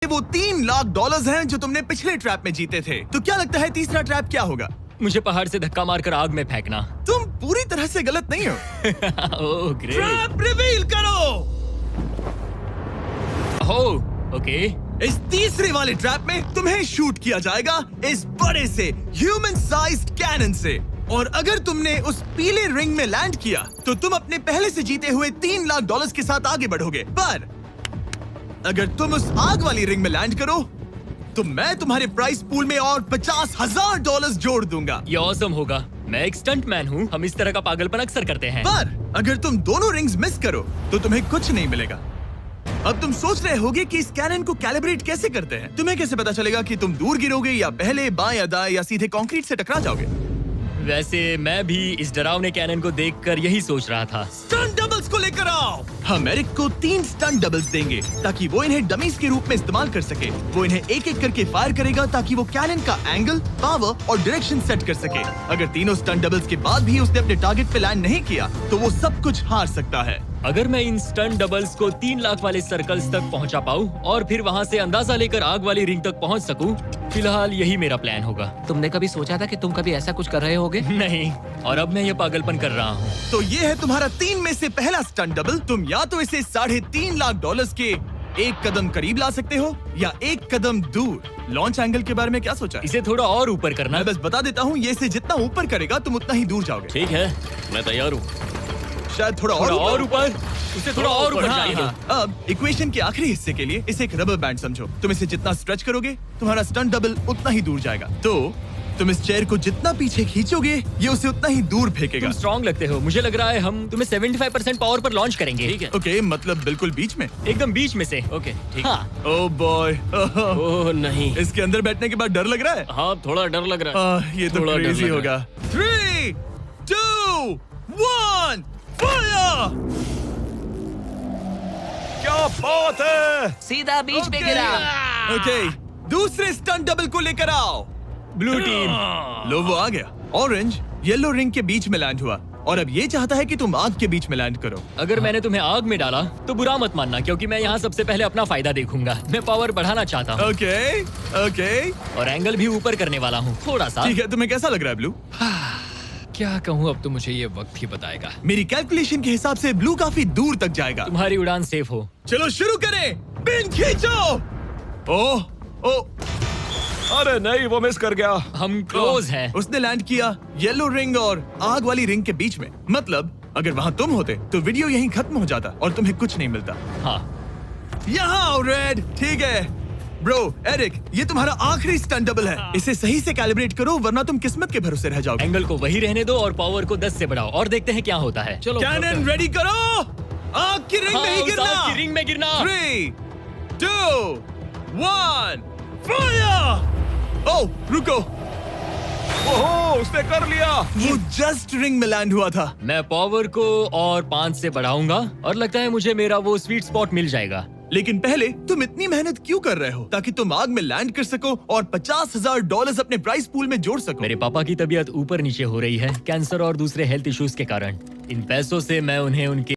वो $3 लाख हैं जो तुमने पिछले ट्रैप में जीते थे। तो क्या लगता है तीसरा ट्रैप क्या होगा? मुझे पहाड़ से धक्का मारकर आग में फेंकना। तुम पूरी तरह से गलत नहीं हो। Oh great. ट्रैप रिवील करो। ओके। इस तीसरे वाले ट्रैप में तुम्हें शूट किया जाएगा इस बड़े से ह्यूमन साइज्ड कैनन से, और अगर तुमने उस पीले रिंग में लैंड किया तो तुम अपने पहले से जीते हुए $3 लाख के साथ आगे बढ़ोगे। पर अगर तुम उस आग वाली रिंग में लैंड करो तो मैं तुम्हारे प्राइस पूल में और $50,000 जोड़ दूंगा। ये ऑसम होगा। मैं एक स्टंट मैन हूँ, हम इस तरह का पागलपन अक्सर करते हैं। पर अगर तुम दोनों रिंग्स मिस करो तो तुम्हें कुछ नहीं मिलेगा। अब तुम सोच रहे होगे कि इस कैनन को कैलिब्रेट कैसे करते हैं। तुम्हें कैसे पता चलेगा कि तुम दूर गिरोगे या पहले बाएं या दाएं या सीधे कंक्रीट से टकरा जाओगे? वैसे मैं भी इस डरावने कैनन को देखकर यही सोच रहा था। स्टंट डबल्स को लेकर आओ। हम एरिक को 3 स्टंट डबल्स देंगे ताकि वो इन्हें डमीज के रूप में इस्तेमाल कर सके। वो इन्हें एक एक करके फायर करेगा ताकि वो कैनन का एंगल, पावर और डायरेक्शन सेट कर सके। अगर तीनों स्टंट डबल्स के बाद भी उसने अपने टारगेट पे लैंड नहीं किया तो वो सब कुछ हार सकता है। अगर मैं इन स्टंट डबल्स को 3 लाख वाले सर्कल्स तक पहुंचा पाऊं और फिर वहां से अंदाजा लेकर आग वाली रिंग तक पहुंच सकूं, फिलहाल यही मेरा प्लान होगा। तुमने कभी सोचा था कि तुम कभी ऐसा कुछ कर रहे होगे? नहीं, और अब मैं ये पागलपन कर रहा हूँ। तो ये है तुम्हारा 3 में से पहला स्टंट डबल। तुम या तो इसे $3.5 लाख के एक कदम करीब ला सकते हो या एक कदम दूर। लॉन्च एंगल के बारे में क्या सोचा है? इसे थोड़ा और ऊपर करना। मैं बस बता देता हूँ, ये इसे जितना ऊपर करेगा तुम उतना ही दूर जाओगे। ठीक है, मैं तैयार हूँ। शायद थोड़ा और ऊपर, उसे थोड़ा और ऊपर हाँ, जाइए। हाँ। अब इक्वेशन के आखिरी हिस्से के लिए इसे एक रबर बैंड समझो। तुम इसे जितना स्ट्रेच करोगे तुम्हारा स्टंट डबल उतना ही दूर जाएगा। तो तुम इस चेयर को जितना पीछे खींचोगे ये उसे उतना ही दूर फेंकेगा। तुम स्ट्रॉन्ग लगते हो। मुझे लग रहा है हम तुम्हें 75% पावर पर लॉन्च करेंगे। ठीक है। ओके, मतलब बिल्कुल बीच में? एकदम बीच में से। ओके, ठीक। हाँ। Oh boy. ओह नहीं, इसके अंदर बैठने के बाद डर लग रहा है? हाँ थोड़ा डर लग रहा है। ये तो थोड़ा डर क्रेजी लग होगा। 3, 2, 1, फायर! क्या बात है! सीधा बीच में गिरा। ओके, दूसरे स्टंट डबल को लेकर आओ। Blue team. लो वो आ गया। ऑरेंज येलो रिंग के बीच में लैंड हुआ और अब ये चाहता है कि तुम आग के बीच में लैंड करो। अगर मैंने तुम्हें आग में डाला तो बुरा मत मानना, क्योंकि मैं यहाँ सबसे पहले अपना फायदा देखूंगा। मैं पावर बढ़ाना चाहता हूँ। Okay, okay. और एंगल भी ऊपर करने वाला हूँ थोड़ा सा। ठीक है, तुम्हें कैसा लग रहा है ब्लू? क्या कहूँ, अब तो मुझे ये वक्त ही बताएगा। मेरी कैलकुलेशन के हिसाब से ब्लू काफी दूर तक जाएगा। तुम्हारी उड़ान सेफ हो। चलो शुरू करें। पिन खींचो। ओह, ओह, अरे नहीं, वो मिस कर गया। हम क्लोज हैं। उसने लैंड किया येलो रिंग और आग वाली रिंग के बीच में। मतलब अगर वहाँ तुम होते तो वीडियो यहीं खत्म हो जाता और तुम्हें कुछ नहीं मिलता। हाँ। यहाँ आओ रेड। ठीक है ब्रो। एरिक, ये तुम्हारा आखिरी स्टंट डबल है। इसे सही से कैलिब्रेट करो वरना तुम किस्मत के भरोसे रह जाओगे। एंगल को वही रहने दो और पावर को 10 से बढ़ाओ और देखते हैं क्या होता है। चलो कैनन रेडी करो। आग की रिंग में ही उस गिरना। आग की रिंग में गिरना। 3, 2, 1, फायर! ओह, रुको। ओहो, उसने कर लिया। वो जस्ट रिंग में लैंड हुआ था। मैं पावर को और 5 से बढ़ाऊंगा और लगता है मुझे मेरा वो स्वीट स्पॉट मिल जाएगा। लेकिन पहले तुम इतनी मेहनत क्यों कर रहे हो? ताकि तुम आग में लैंड कर सको और $50,000 अपने प्राइस पूल में जोड़ सको। मेरे पापा की तबीयत ऊपर नीचे हो रही है, कैंसर और दूसरे हेल्थ इश्यूज के कारण। इन पैसों से मैं उन्हें उनके